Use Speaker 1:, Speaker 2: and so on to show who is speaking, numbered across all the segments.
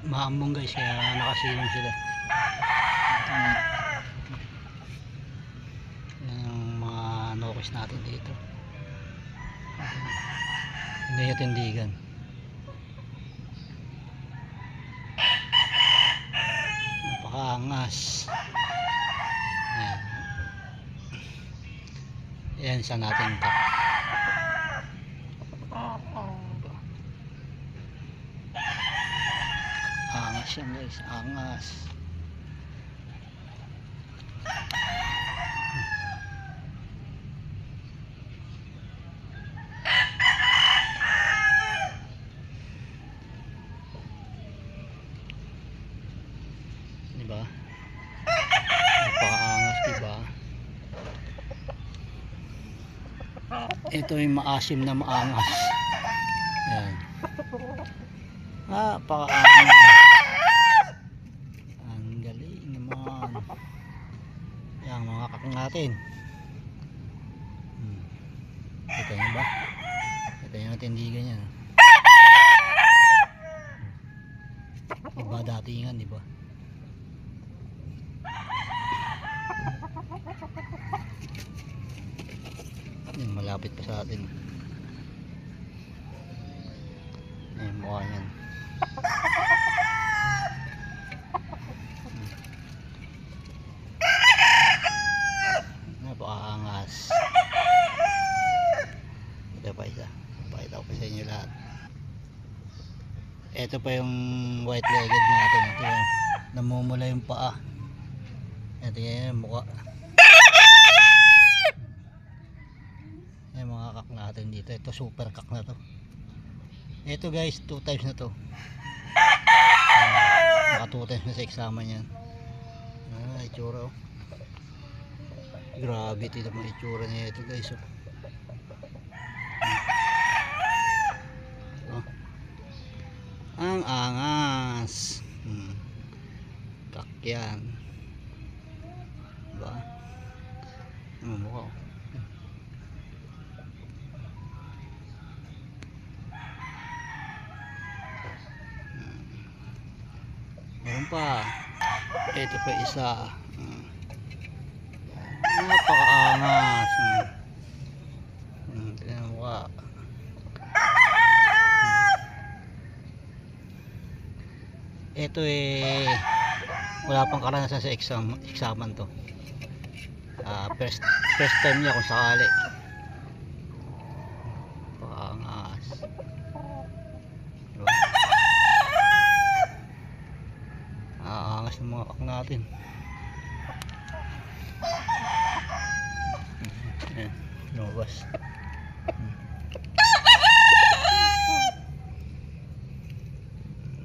Speaker 1: maambong guys, kaya nakasilong sila. Yan yung mga nokis natin dito. Hindi yung tindigan. Napakaangas. Ayan. Ayan isa natin ito. Angas yan guys, angas. Diba? Napakaangas, diba? Ito yung maasim na maangas. Ayan. Napakaangas. Ang galing naman. Ayan mga kakang natin. Ito nyo ba? Ito yung tindigan yan. Iba datingan, diba? Yan, malapit pa sa atin. Ayan, mukha yan. Napakaangas. Ito pa isa. Pakita ko pa sa inyo lahat. Ito pa yung white legged natin. Ito yung namumula yung paa. Ito yung mukha. Yung mga kak natin dito. Ito super kak na to. Ito guys, 2 times na to. Naka 2 times na sa eksama niyan. Itsura oh. Grabe ito mga itsura niya ito guys oh. Ang angas. Kakyan. Diba? Ano mukha oh. Meron pa. Ito pa isa. Napakaangas. Tignan mo ka. Ito wala pang karanasan sa examan to. First time niya kung sakali. Napakaangas. Diba? Angas ng mga kak natin. Ayan, lumabas.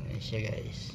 Speaker 1: Ayan siya guys.